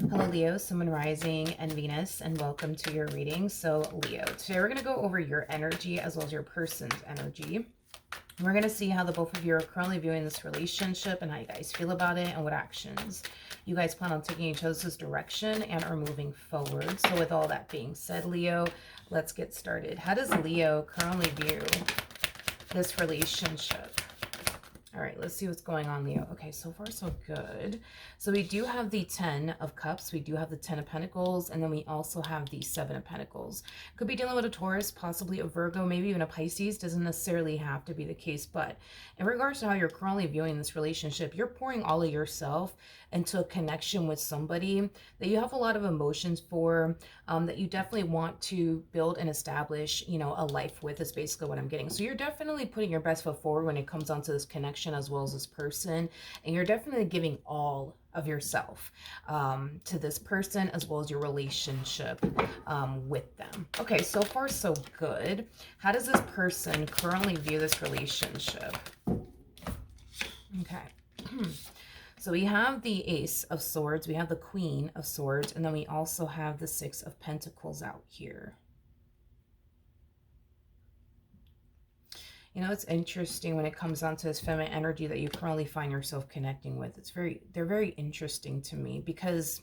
Hello, Leo, Sun, Moon, Rising, and Venus, and welcome to your reading. So, Leo, today we're going to go over your energy as well as your person's energy. We're going to see how the both of you are currently viewing this relationship and how you guys feel about it and what actions you guys plan on taking each other's direction and are moving forward. So, with all that being said, Leo, let's get started. How does Leo currently view this relationship? All right, let's see what's going on, Leo. Okay, so far so good. So we do have the 10 of Cups. We do have the 10 of Pentacles. And then we also have the 7 of Pentacles. Could be dealing with a Taurus, possibly a Virgo, maybe even a Pisces. Doesn't necessarily have to be the case. But in regards to how you're currently viewing this relationship, you're pouring all of yourself into a connection with somebody that you have a lot of emotions for, that you definitely want to build and establish, you know, a life with, is basically what I'm getting. So you're definitely putting your best foot forward when it comes onto this connection as well as this person. And you're definitely giving all of yourself to this person as well as your relationship with them. Okay, so far so good. How does this person currently view this relationship? Okay. So we have the Ace of Swords, we have the Queen of Swords, and then we also have the Six of Pentacles out here. You know, it's interesting when it comes down to this feminine energy that you currently find yourself connecting with. They're very interesting to me because,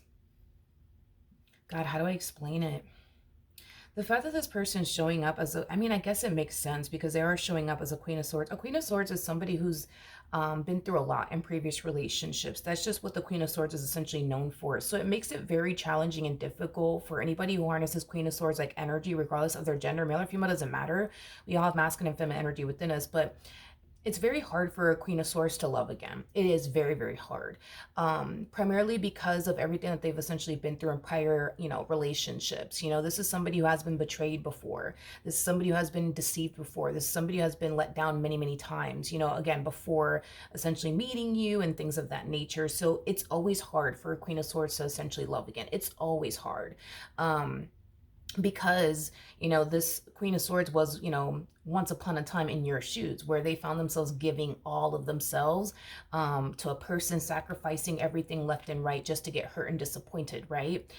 God, how do I explain it? The fact that this person is showing up as I mean, I guess it makes sense because they are showing up as a Queen of Swords. A Queen of Swords is somebody who's been through a lot in previous relationships. That's just what the Queen of Swords is essentially known for. So it makes it very challenging and difficult for anybody who harnesses Queen of Swords like energy, regardless of their gender, male or female, doesn't matter. We all have masculine and feminine energy within us, but it's very hard for a Queen of Swords to love again. It is very, very hard. Primarily because of everything that they've essentially been through in prior, you know, relationships. You know, this is somebody who has been betrayed before. This is somebody who has been deceived before. This is somebody who has been let down many, many times, you know, again, before essentially meeting you and things of that nature. So it's always hard for a Queen of Swords to essentially love again. It's always hard. Because, you know, this Queen of Swords was, you know, once upon a time in your shoes, where they found themselves giving all of themselves to a person, sacrificing everything left and right just to get hurt and disappointed, right?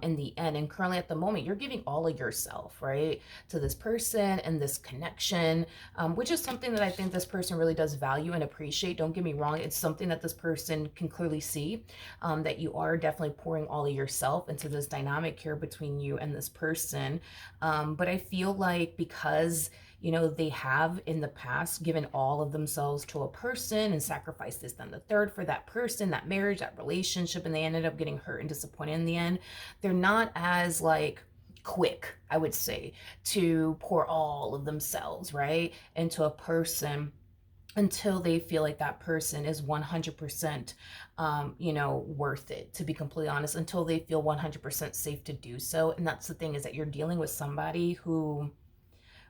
In the end. And currently at the moment, you're giving all of yourself, right, to this person and this connection, which is something that I think this person really does value and appreciate. Don't get me wrong. It's something that this person can clearly see, that you are definitely pouring all of yourself into this dynamic here between you and this person. But I feel like because, you know, they have in the past given all of themselves to a person and sacrificed this, then the third for that person, that marriage, that relationship, and they ended up getting hurt and disappointed in the end. They're not as like quick, I would say, to pour all of themselves, right, into a person until they feel like that person is 100%, you know, worth it, to be completely honest, until they feel 100% safe to do so. And that's the thing, is that you're dealing with somebody who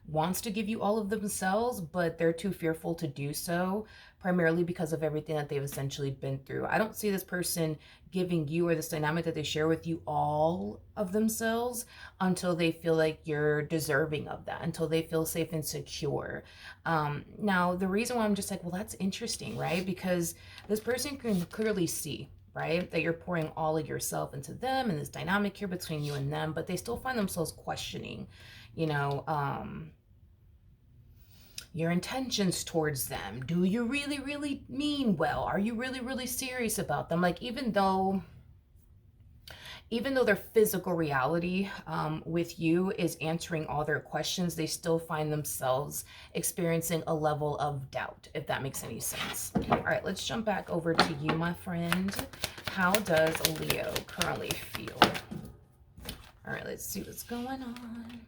wants to give you all of themselves, but they're too fearful to do so, primarily because of everything that they've essentially been through. I don't see this person giving you, or this dynamic that they share with you, all of themselves until they feel like you're deserving of that, until they feel safe and secure. Now, the reason why I'm just like, well, that's interesting, right? Because this person can clearly see, right, that you're pouring all of yourself into them and this dynamic here between you and them, but they still find themselves questioning, you know, your intentions towards them. Do you really, really mean well? Are you really, really serious about them? Like, even though their physical reality with you is answering all their questions, they still find themselves experiencing a level of doubt, if that makes any sense. All right, let's jump back over to you, my friend. How does Leo currently feel? All right, let's see what's going on.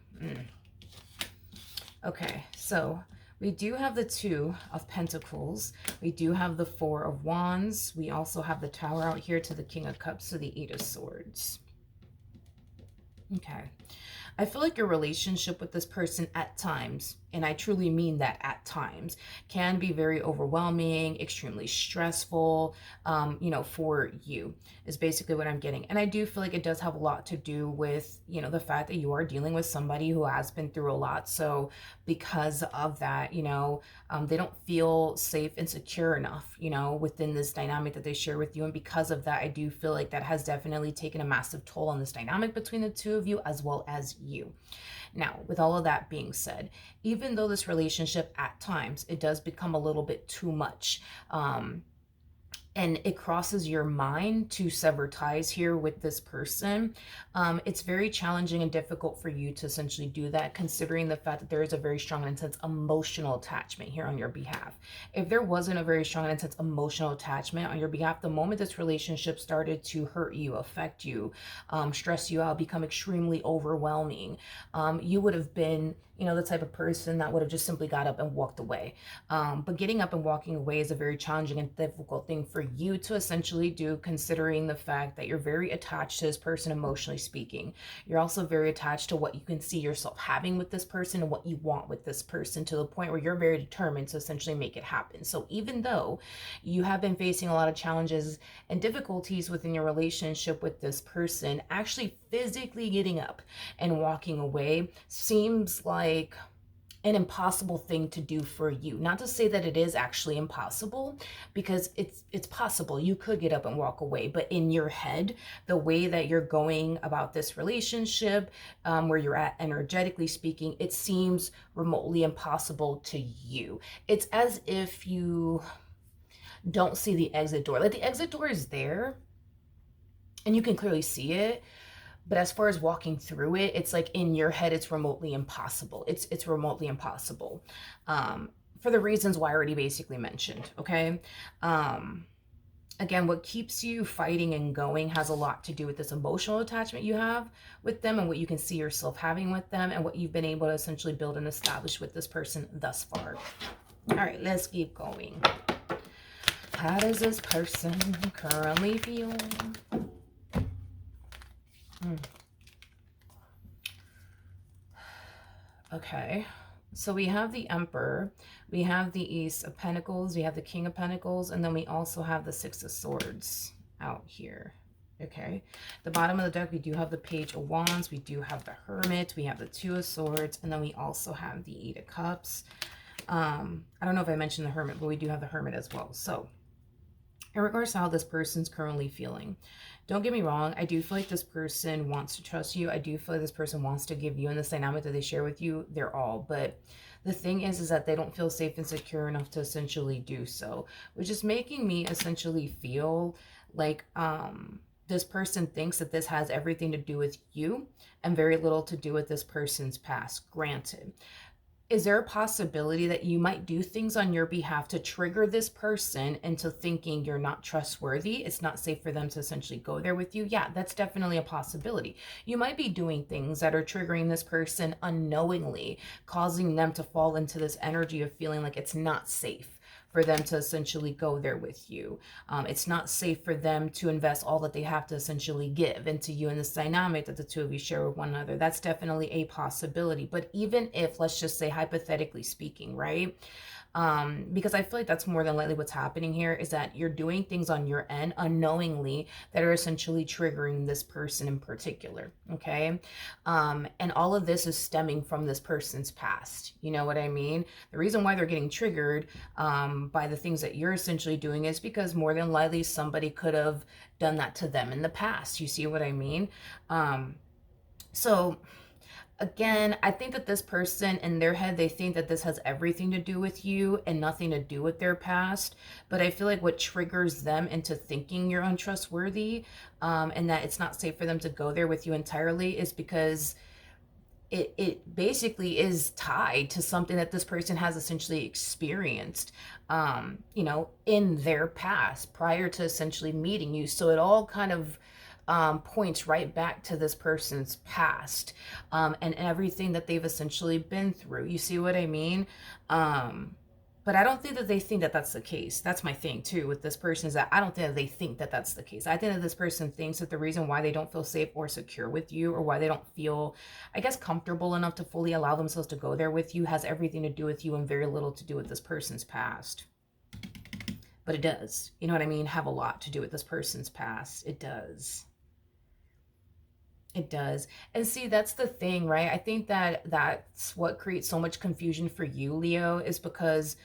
Okay, so we do have the Two of Pentacles. We do have the Four of Wands. We also have the Tower out here to the King of Cups, so the Eight of Swords. Okay. I feel like your relationship with this person at times and I truly mean that at times, can be very overwhelming, extremely stressful, for you, is basically what I'm getting. And I do feel like it does have a lot to do with, the fact that you are dealing with somebody who has been through a lot. So because of that, they don't feel safe and secure enough, within this dynamic that they share with you. And because of that, I do feel like that has definitely taken a massive toll on this dynamic between the two of you, as well as you. Now, with all of that being said, even though this relationship at times, it does become a little bit too much, and it crosses your mind to sever ties here with this person, it's very challenging and difficult for you to essentially do that, considering the fact that there is a very strong and intense emotional attachment here on your behalf. If there wasn't a very strong and intense emotional attachment on your behalf, the moment this relationship started to hurt you, affect you, stress you out, become extremely overwhelming, you would have been, the type of person that would have just simply got up and walked away. But getting up and walking away is a very challenging and difficult thing for you to essentially do, considering the fact that you're very attached to this person emotionally speaking. You're also very attached to what you can see yourself having with this person and what you want with this person, to the point where you're very determined to essentially make it happen. So even though you have been facing a lot of challenges and difficulties within your relationship with this person, actually physically getting up and walking away seems like an impossible thing to do for you. Not to say that it is actually impossible, because it's possible. You could get up and walk away, but in your head, the way that you're going about this relationship, where you're at energetically speaking, it seems remotely impossible to you. It's as if you don't see the exit door. Like, the exit door is there and you can clearly see it, but as far as walking through it, it's like in your head, it's remotely impossible. It's remotely impossible, for the reasons why I already basically mentioned. Okay. Again, what keeps you fighting and going has a lot to do with this emotional attachment you have with them, and what you can see yourself having with them, and what you've been able to essentially build and establish with this person thus far. All right, let's keep going. How does this person currently feel? Okay, so we have the Emperor, we have the Ace of Pentacles, we have the King of Pentacles, and then we also have the Six of Swords out here. Okay, the bottom of the deck, we do have the Page of Wands, we do have the Hermit, we have the Two of Swords, and then we also have the Eight of Cups. I don't know if I mentioned the Hermit, but we do have the Hermit as well. So in regards to how this person's currently feeling, don't get me wrong, I do feel like this person wants to trust you. I do feel like this person wants to give you, in this dynamic that they share with you, their all. But the thing is that they don't feel safe and secure enough to essentially do so, which is making me essentially feel like this person thinks that this has everything to do with you and very little to do with this person's past. Granted, is there a possibility that you might do things on your behalf to trigger this person into thinking you're not trustworthy? It's not safe for them to essentially go there with you. Yeah, that's definitely a possibility. You might be doing things that are triggering this person unknowingly, causing them to fall into this energy of feeling like it's not safe for them to essentially go there with you. It's not safe for them to invest all that they have to essentially give into you in this dynamic that the two of you share with one another. That's definitely a possibility. But even if, let's just say hypothetically speaking, right? Because I feel like that's more than likely what's happening here, is that you're doing things on your end unknowingly that are essentially triggering this person in particular. Okay. And all of this is stemming from this person's past. You know what I mean? The reason why they're getting triggered by the things that you're essentially doing is because more than likely somebody could have done that to them in the past. You see what I mean? So again, I think that this person, in their head, they think that this has everything to do with you and nothing to do with their past. But I feel like what triggers them into thinking you're untrustworthy, and that it's not safe for them to go there with you entirely, is because it basically is tied to something that this person has essentially experienced, in their past prior to essentially meeting you. So it all kind of points right back to this person's past, and everything that they've essentially been through. You see what I mean? But I don't think that they think that that's the case. That's my thing too with this person, is that I don't think that they think that that's the case. I think that this person thinks that the reason why they don't feel safe or secure with you, or why they don't feel, I guess, comfortable enough to fully allow themselves to go there with you, has everything to do with you and very little to do with this person's past. But it does. You know what I mean? Have a lot to do with this person's past. It does. It does. And see, that's the thing, right? I think that that's what creates so much confusion for you, Leo, is because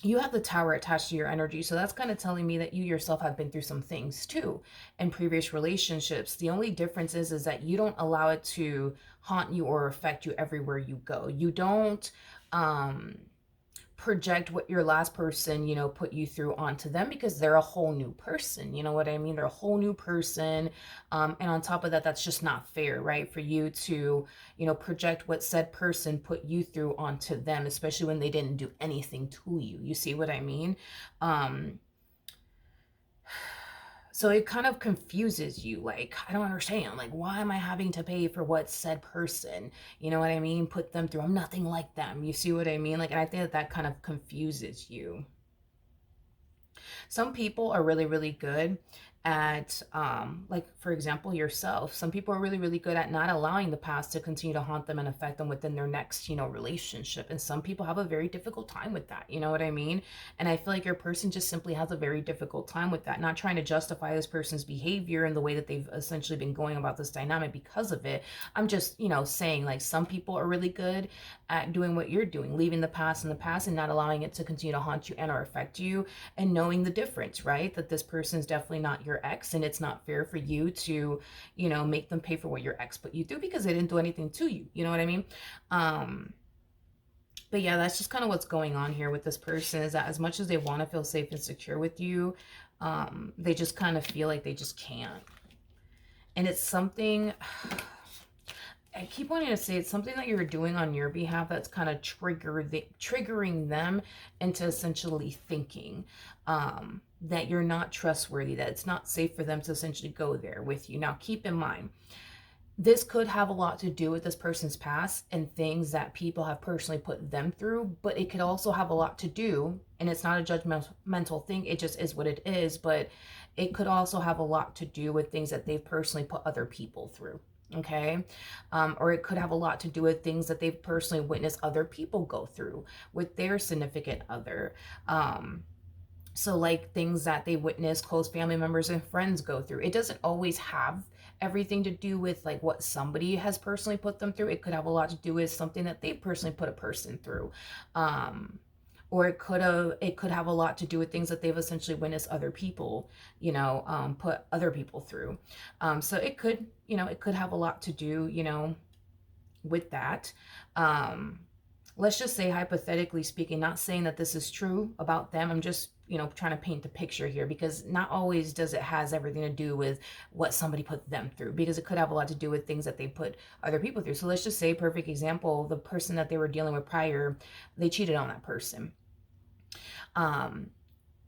you have the Tower attached to your energy. So that's kind of telling me that you yourself have been through some things too in previous relationships. The only difference is that you don't allow it to haunt you or affect you everywhere you go. You don't project what your last person, put you through onto them, because they're a whole new person. You know what I mean? They're a whole new person. And on top of that, that's just not fair, right? For you to, project what said person put you through onto them, especially when they didn't do anything to you. You see what I mean? So it kind of confuses you. Like, I don't understand. Like, why am I having to pay for what said person, you know what I mean, put them through? I'm nothing like them. You see what I mean? Like, and I think that that kind of confuses you. Some people are really, really good at, like, for example, yourself. Some people are really, really good at not allowing the past to continue to haunt them and affect them within their next, relationship. And some people have a very difficult time with that. You know what I mean? And I feel like your person just simply has a very difficult time with that. Not trying to justify this person's behavior and the way that they've essentially been going about this dynamic because of it. I'm just, saying, like, some people are really good at doing what you're doing, leaving the past in the past and not allowing it to continue to haunt you and or affect you, and knowing the difference, right? That this person's definitely not your ex, and it's not fair for you to, make them pay for what your ex put you through, because they didn't do anything to you. You know what I mean? But yeah, that's just kind of what's going on here with this person, is that as much as they want to feel safe and secure with you, they just kind of feel like they just can't. And it's something, I keep wanting to say, it's something that you're doing on your behalf that's kind of triggering them into essentially thinking that you're not trustworthy, that it's not safe for them to essentially go there with you. Now, keep in mind, this could have a lot to do with this person's past and things that people have personally put them through, but it could also have a lot to do, and it's not a judgmental thing, it just is what it is, but it could also have a lot to do with things that they've personally put other people through. Okay. Or it could have a lot to do with things that they've personally witnessed other people go through with their significant other. So like things that they witness close family members and friends go through. It doesn't always have everything to do with like what somebody has personally put them through. It could have a lot to do with something that they personally put a person through. Or it could have a lot to do with things that they've essentially witnessed other people, put other people through. So it could, it could have a lot to do, with that. Let's just say, hypothetically speaking, not saying that this is true about them. I'm just, trying to paint the picture here, because not always does it has everything to do with what somebody put them through, because it could have a lot to do with things that they put other people through. So let's just say, perfect example, the person that they were dealing with prior, they cheated on that person. And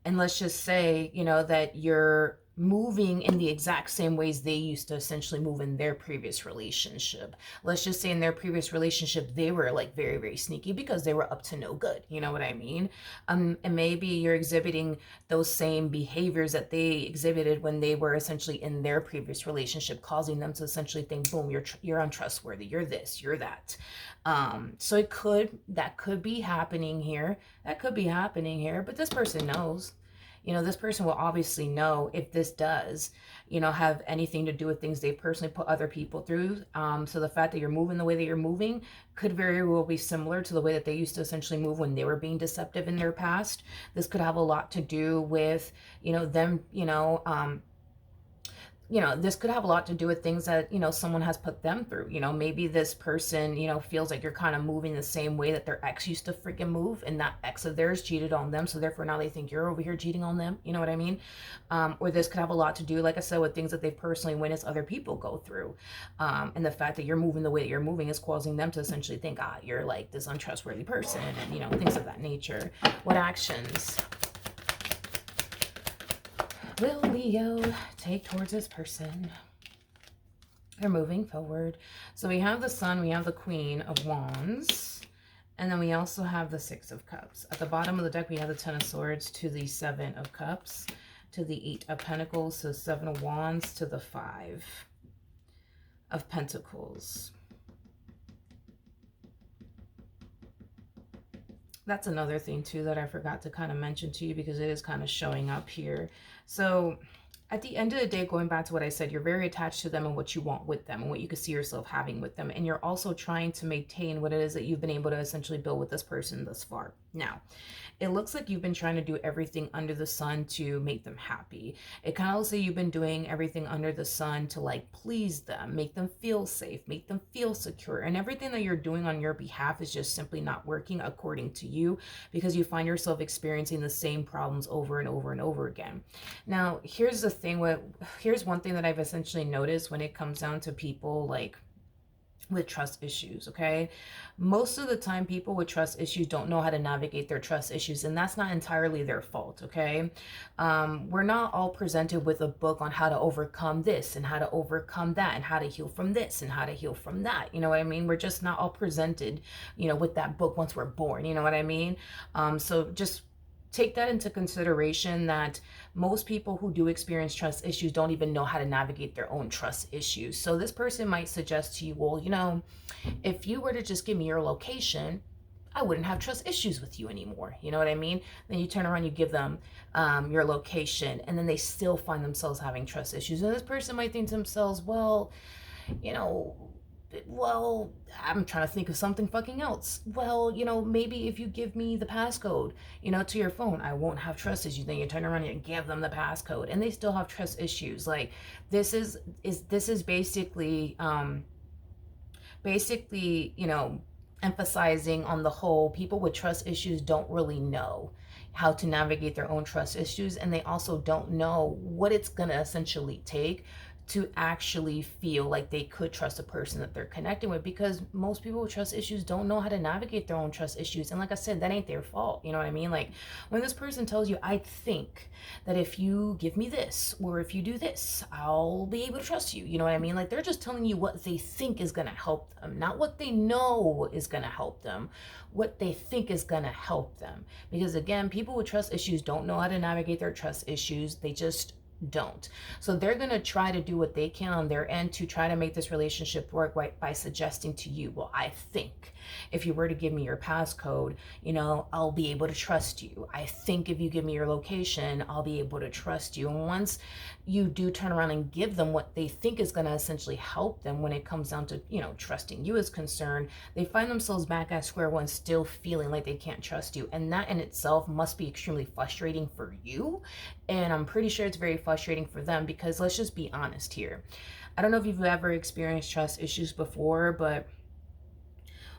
let's just say, that you're moving in the exact same ways they used to essentially move in their previous relationship. Let's just say in their previous relationship, they were like very, very sneaky because they were up to no good. You know what I mean? And maybe you're exhibiting those same behaviors that they exhibited when they were essentially in their previous relationship, causing them to essentially think, boom, you're untrustworthy. You're this, you're that. So that could be happening here. That could be happening here, but this person knows. This person will obviously know if this does, have anything to do with things they personally put other people through. So the fact that you're moving the way that you're moving could very well be similar to the way that they used to essentially move when they were being deceptive in their past. This could have a lot to do with, them, this could have a lot to do with things that, someone has put them through. Maybe this person, feels like you're kind of moving the same way that their ex used to freaking move, and that ex of theirs cheated on them. So therefore now they think you're over here cheating on them. You know what I mean? Or this could have a lot to do, like I said, with things that they've personally witnessed other people go through. And the fact that you're moving the way that you're moving is causing them to essentially think, you're like this untrustworthy person, and, things of that nature. What actions will Leo take towards this person? They're moving forward. So we have the Sun, we have the Queen of Wands, And then we also have the Six of Cups. At the bottom of the deck, we have the Ten of Swords to the Seven of Cups, to the Eight of Pentacles, to the Seven of Wands, to the Five of Pentacles. That's another thing too that I forgot to kind of mention to you, because it is kind of showing up here. So at the end of the day, going back to what I said, you're very attached to them and what you want with them and what you could see yourself having with them. And you're also trying to maintain what it is that you've been able to essentially build with this person thus far. Now, it looks like you've been trying to do everything under the sun to make them happy. It kind of looks like you've been doing everything under the sun to like please them, make them feel safe, make them feel secure. And everything that you're doing on your behalf is just simply not working according to you, because you find yourself experiencing the same problems over and over and over again. Now, here's the thing here's one thing that I've essentially noticed when it comes down to people like with trust issues, okay? Most of the time, people with trust issues don't know how to navigate their trust issues, and that's not entirely their fault, okay? We're not all presented with a book on how to overcome this and how to overcome that and how to heal from this and how to heal from that. You know what I mean? We're just not all presented, you know, with that book once we're born. You know what I mean? So just take that into consideration, that most people who do experience trust issues don't even know how to navigate their own trust issues. So this person might suggest to you, well, you know, if you were to just give me your location, I wouldn't have trust issues with you anymore. You know what I mean? Then you turn around, you give them your location, and then they still find themselves having trust issues. And this person might think to themselves, well, you know, well, I'm trying to think of something fucking else. Well, you know, maybe if you give me the passcode, you know, to your phone, I won't have trust issues. Then you turn around and give them the passcode, and they still have trust issues. Like this is basically, you know, emphasizing on the whole, people with trust issues don't really know how to navigate their own trust issues, and they also don't know what it's gonna essentially take to actually feel like they could trust a person that they're connecting with, because most people with trust issues don't know how to navigate their own trust issues. And like I said, that ain't their fault. You know what I mean? Like when this person tells you, I think that if you give me this, or if you do this, I'll be able to trust you. You know what I mean? Like they're just telling you what they think is going to help them, not what they know is going to help them, what they think is going to help them. Because again, people with trust issues don't know how to navigate their trust issues. They just don't. So they're going to try to do what they can on their end to try to make this relationship work by suggesting to you, well, I think if you were to give me your passcode, you know, I'll be able to trust you. I think if you give me your location, I'll be able to trust you. And once you do turn around and give them what they think is going to essentially help them when it comes down to, you know, trusting you is concerned, they find themselves back at square one, still feeling like they can't trust you. And that in itself must be extremely frustrating for you. And I'm pretty sure it's very frustrating for them, because let's just be honest here. I don't know if you've ever experienced trust issues before, but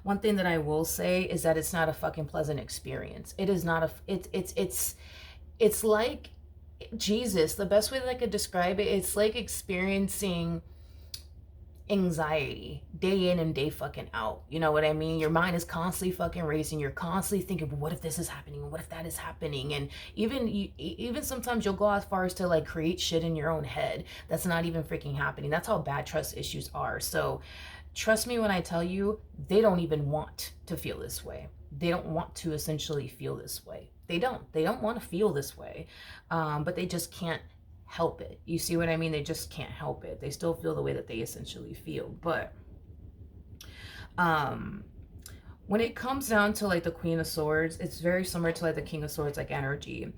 one thing that I will say is that it's not a fucking pleasant experience. It is not it's like, Jesus, the best way that I could describe it, it's like experiencing anxiety day in and day fucking out. You know what I mean? Your mind is constantly fucking racing. You're constantly thinking, well, what if this is happening? What if that is happening? And even sometimes you'll go as far as to like create shit in your own head that's not even freaking happening. That's how bad trust issues are. So trust me when I tell you, they don't even want to feel this way. They don't want to essentially feel this way. They don't want to feel this way, but they just can't help it. You see what I mean? They just can't help it. They still feel the way that they essentially feel. But when it comes down to like the Queen of Swords, it's very similar to like the King of Swords like energy.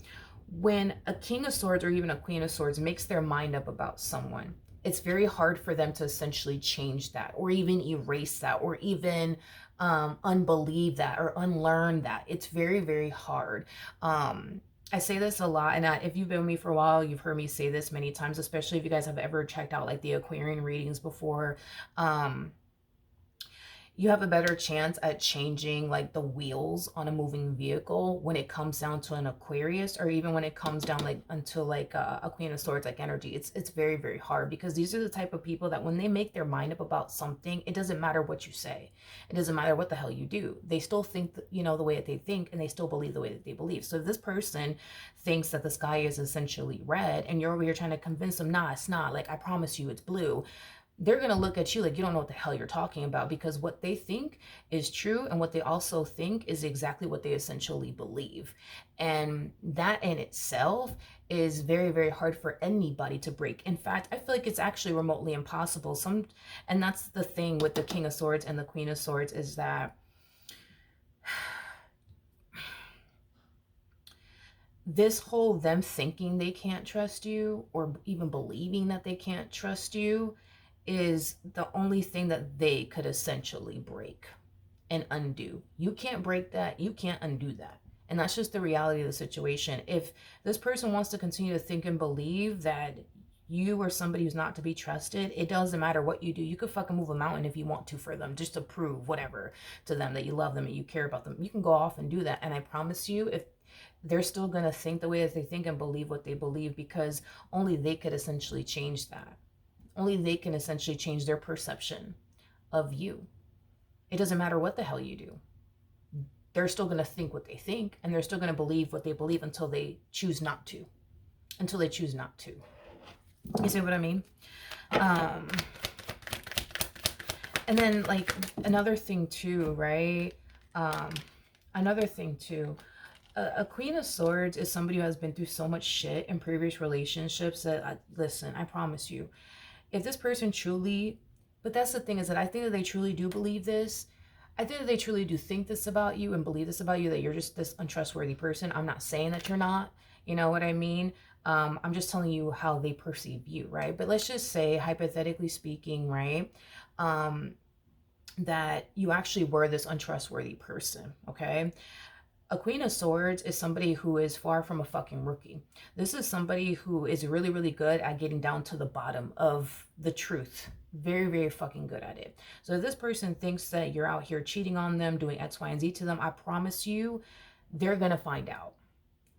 When a King of Swords or even a Queen of Swords makes their mind up about someone, it's very hard for them to essentially change that, or even erase that, or even unbelieve that, or unlearn that. It's very, very hard. I say this a lot, and if you've been with me for a while, you've heard me say this many times, especially if you guys have ever checked out like the Aquarian readings before. You have a better chance at changing like the wheels on a moving vehicle when it comes down to an Aquarius, or even when it comes down like until like a Queen of Swords like energy. It's very, very hard, because these are the type of people that when they make their mind up about something, it doesn't matter what you say. It doesn't matter what the hell you do. They still think, you know, the way that they think, and they still believe the way that they believe. So if this person thinks that the sky is essentially red, and you're over here trying to convince them, nah, it's not. Like, I promise you it's blue. they're going to look at you like you don't know what the hell you're talking about, because what they think is true and what they also think is exactly what they essentially believe. And that in itself is very, very hard for anybody to break. In fact, I feel like it's actually remotely impossible. And that's the thing with the King of Swords and the Queen of Swords, is that this whole them thinking they can't trust you, or even believing that they can't trust you, is the only thing that they could essentially break and undo. You can't break that. You can't undo that. And that's just the reality of the situation. If this person wants to continue to think and believe that you are somebody who's not to be trusted, it doesn't matter what you do. You could fucking move a mountain if you want to for them, just to prove whatever to them, that you love them and you care about them. You can go off and do that. And I promise you, if they're still going to think the way that they think and believe what they believe, because only they could essentially change that. Only they can essentially change their perception of you. It doesn't matter what the hell you do. They're still going to think what they think, and they're still going to believe what they believe until they choose not to. Until they choose not to. You see what I mean? And then, like, another thing too, right? Another thing too. A Queen of Swords is somebody who has been through so much shit in previous relationships that, listen, I promise you, if this person truly, but that's the thing, is that I think that they truly do believe this. I think that they truly do think this about you and believe this about you, that you're just this untrustworthy person. I'm not saying that you're not, you know what I mean? I'm just telling you how they perceive you, right? But let's just say, hypothetically speaking, right? That you actually were this untrustworthy person, okay? A Queen of Swords is somebody who is far from a fucking rookie. This is somebody who is really, really good at getting down to the bottom of the truth. Very, very fucking good at it. So if this person thinks that you're out here cheating on them, doing X, Y, and Z to them, I promise you, they're gonna find out.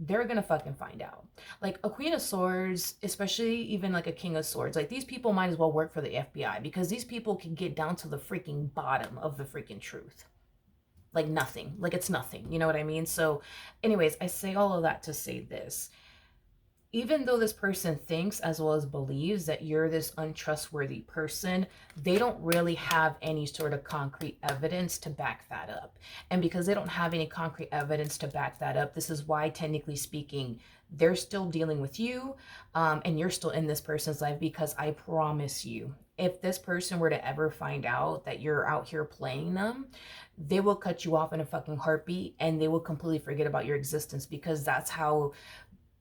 They're gonna fucking find out. Like a Queen of Swords, especially even like a King of Swords, like these people might as well work for the FBI, because these people can get down to the freaking bottom of the freaking truth. Like nothing, like it's nothing, you know what I mean? So anyways, I say all of that to say this. Even though this person thinks as well as believes that you're this untrustworthy person, they don't really have any sort of concrete evidence to back that up. And because they don't have any concrete evidence to back that up, this is why, technically speaking, they're still dealing with you, and you're still in this person's life, because I promise you, if this person were to ever find out that you're out here playing them, they will cut you off in a fucking heartbeat, and they will completely forget about your existence, because that's how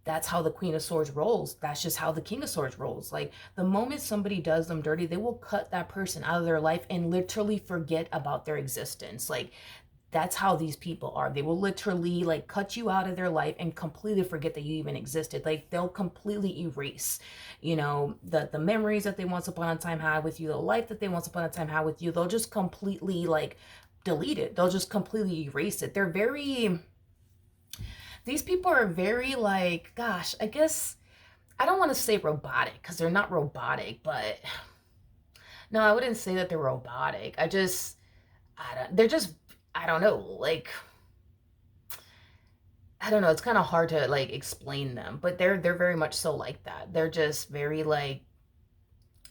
the Queen of Swords rolls. That's just how the King of Swords rolls. Like the moment somebody does them dirty, they will cut that person out of their life and literally forget about their existence. Like that's how these people are. They will literally like cut you out of their life and completely forget that you even existed. Like they'll completely erase, you know, the memories that they once upon a time had with you, the life that they once upon a time had with you. They'll just completely like delete it. They'll just completely erase it. These people are very like, gosh, I guess I don't want to say robotic, because they're not robotic, but no, I wouldn't say that they're robotic. I don't know, like, I don't know, it's kind of hard to like explain them, but they're very much so like that. They're just very like,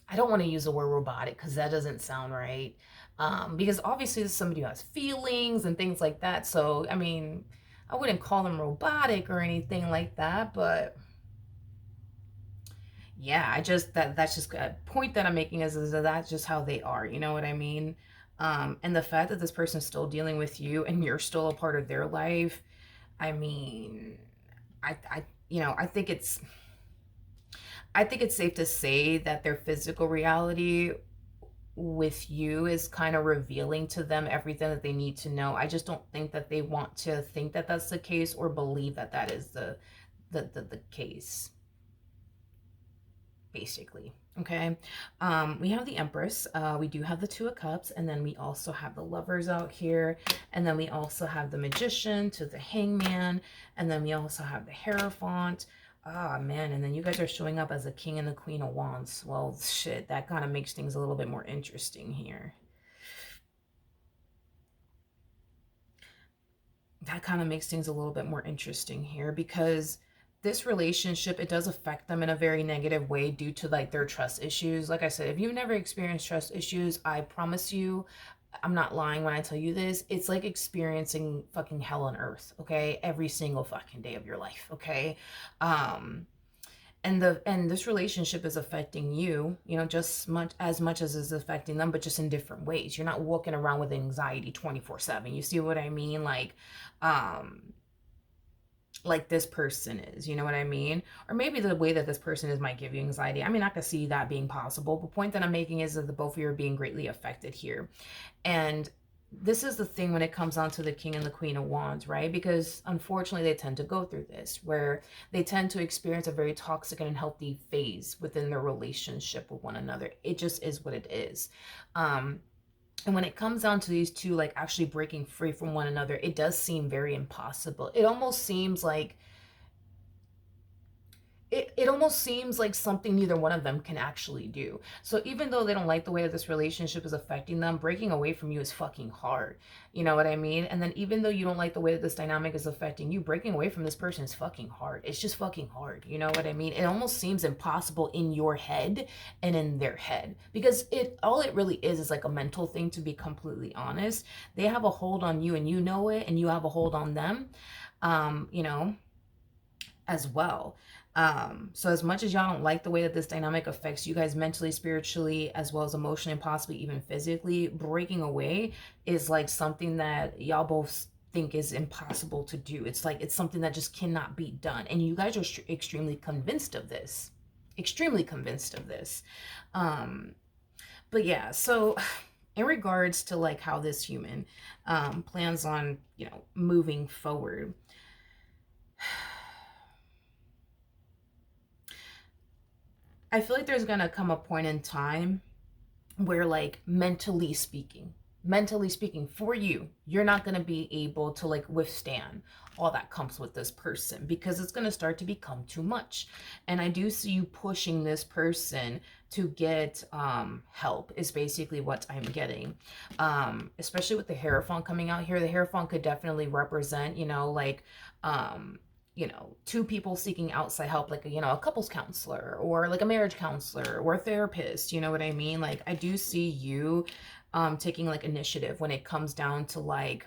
I don't want to use the word robotic because that doesn't sound right. Because obviously this is somebody who has feelings and things like that. So, I mean, I wouldn't call them robotic or anything like that, but yeah, that's just a point that I'm making, is that that's just how they are. You know what I mean? And the fact that this person's still dealing with you and you're still a part of their life, I mean, you know, I think it's safe to say that their physical reality with you is kind of revealing to them everything that they need to know. I just don't think that they want to think that that's the case, or believe that that is the case, basically. Okay. We have the Empress, we do have the Two of Cups, and then we also have the Lovers out here, and then we also have the Magician to the Hangman, and then we also have the Hierophant. Ah, man, and then you guys are showing up as a King and the Queen of Wands. Well, shit, that kind of makes things a little bit more interesting here. That kind of makes things a little bit more interesting here, because this relationship, it does affect them in a very negative way due to like their trust issues. Like I said, if you've never experienced trust issues, I promise you, I'm not lying when I tell you this. It's like experiencing fucking hell on earth, okay? Every single fucking day of your life, okay? Um and this relationship is affecting you, you know, just much as it's affecting them, but just in different ways. You're not walking around with anxiety 24/7. You see what I mean? Um like this person is, you know what I mean? Or maybe the way that this person is might give you anxiety. I mean, I could see that being possible. The point that I'm making is that the both of you are being greatly affected here. And this is the thing when it comes down to the King and the Queen of Wands, right? Because unfortunately, they tend to go through this, where they tend to experience a very toxic and unhealthy phase within their relationship with one another. It just is what it is. And when it comes down to these two, like actually breaking free from one another, it does seem very impossible. It almost seems like it almost seems like something neither one of them can actually do. So even though they don't like the way that this relationship is affecting them, breaking away from you is fucking hard. You know what I mean? And then even though you don't like the way that this dynamic is affecting you, breaking away from this person is fucking hard. It's just fucking hard. You know what I mean? It almost seems impossible in your head and in their head, because all it really is like a mental thing, to be completely honest. They have a hold on you and you know it, and you have a hold on them. You know, as well. So as much as y'all don't like the way that this dynamic affects you guys mentally, spiritually, as well as emotionally, and possibly even physically, breaking away is like something that y'all both think is impossible to do. It's like it's something that just cannot be done. And you guys are extremely convinced of this. Extremely convinced of this. But yeah, so in regards to like how this human plans on, you know, moving forward, I feel like there's gonna come a point in time where, like, mentally speaking for you, you're not gonna be able to like withstand all that comes with this person, because it's gonna start to become too much. And I do see you pushing this person to get help, is basically what I'm getting. Especially with the Hierophant coming out here. The Hierophant could definitely represent, you know, like you know, two people seeking outside help, like, you know, a couples counselor or like a marriage counselor or a therapist, you know what I mean? Like, I do see you taking like initiative when it comes down to like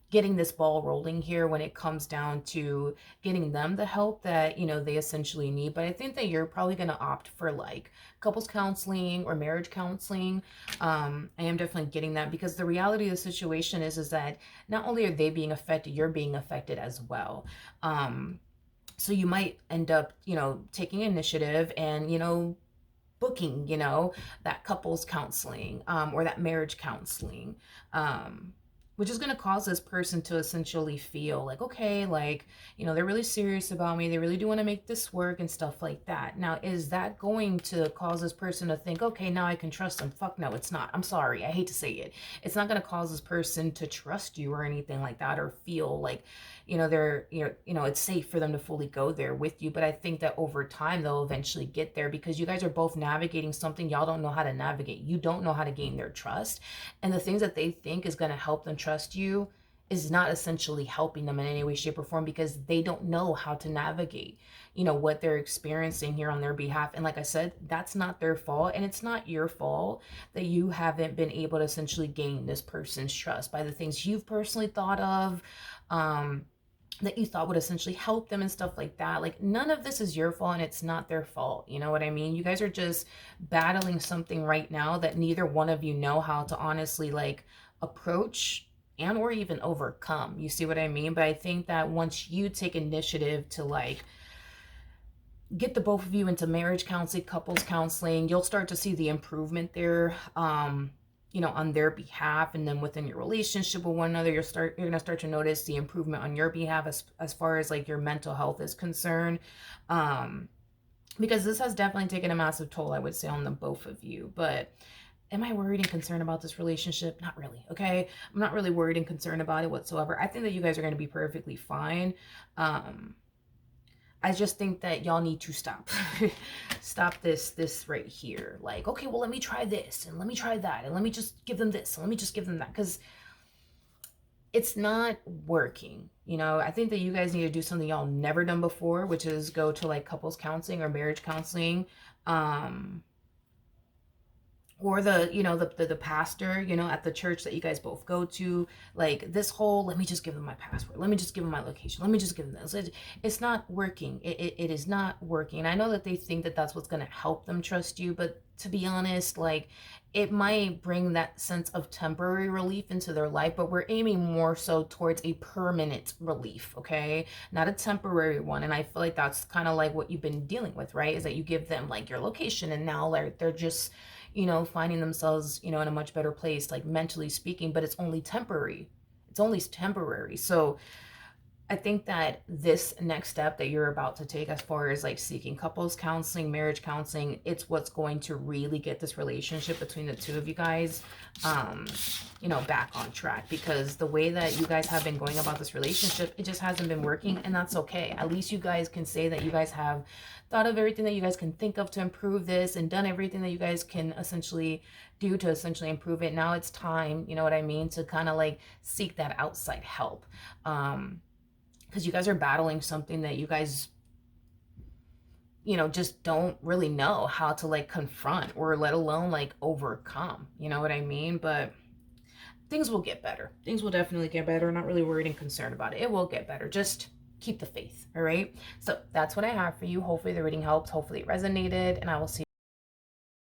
getting this ball rolling here, when it comes down to getting them the help that, you know, they essentially need. But I think that you're probably going to opt for like couples counseling or marriage counseling. I am definitely getting that, because the reality of the situation is that not only are they being affected, you're being affected as well. So you might end up, you know, taking initiative and, you know, booking, you know, that couples counseling or that marriage counseling, which is going to cause this person to essentially feel like, okay, like, you know, they're really serious about me. They really do want to make this work and stuff like that. Now, is that going to cause this person to think, okay, now I can trust them? Fuck no, it's not. I'm sorry. I hate to say it. It's not going to cause this person to trust you or anything like that, or feel like, you know, they're, you know, it's safe for them to fully go there with you. But I think that over time, they'll eventually get there, because you guys are both navigating something y'all don't know how to navigate. You don't know how to gain their trust. And the things that they think is going to help them trust you is not essentially helping them in any way, shape, or form, because they don't know how to navigate, you know, what they're experiencing here on their behalf. And like I said, that's not their fault. And it's not your fault that you haven't been able to essentially gain this person's trust by the things you've personally thought of, that you thought would essentially help them and stuff like that. Like, none of this is your fault, and it's not their fault. You know what I mean? You guys are just battling something right now that neither one of you know how to honestly like approach and or even overcome. You see what I mean? But I think that once you take initiative to like get the both of you into marriage counseling, couples counseling, you'll start to see the improvement there. You know, on their behalf. And then within your relationship with one another, you're gonna start to notice the improvement on your behalf as far as like your mental health is concerned. Because this has definitely taken a massive toll, I would say, on the both of you. But am I worried and concerned about this relationship? Not really, okay? I'm not really worried and concerned about it whatsoever. I think that you guys are gonna be perfectly fine. I just think that y'all need to stop. Stop this right here. Like, okay, well, let me try this and let me try that and let me just give them this and let me just give them that, because it's not working. You know, I think that you guys need to do something y'all never done before, which is go to like couples counseling or marriage counseling. Um, or the, you know, the pastor, you know, at the church that you guys both go to, like this whole, let me just give them my password, let me just give them my location, let me just give them this. It's not working. It is not working. And I know that they think that that's what's going to help them trust you, but to be honest, like, it might bring that sense of temporary relief into their life, but we're aiming more so towards a permanent relief, okay? Not a temporary one. And I feel like that's kind of like what you've been dealing with, right? Is that you give them like your location, and now they're just, you know, finding themselves, you know, in a much better place, like mentally speaking, but it's only temporary. It's only temporary. So I think that this next step that you're about to take, as far as like seeking couples counseling, marriage counseling, it's what's going to really get this relationship between the two of you guys, you know, back on track. Because the way that you guys have been going about this relationship, it just hasn't been working, and that's okay. At least you guys can say that you guys have thought of everything that you guys can think of to improve this, and done everything that you guys can essentially do to essentially improve it. Now it's time, you know what I mean, to kind of like seek that outside help. Because you guys are battling something that you guys, you know, just don't really know how to like confront, or let alone like overcome, you know what I mean? But things will get better. Things will definitely get better. I'm not really worried and concerned about it. It will get better. Just keep the faith. All right. So that's what I have for you. Hopefully the reading helped. Hopefully it resonated, and I will see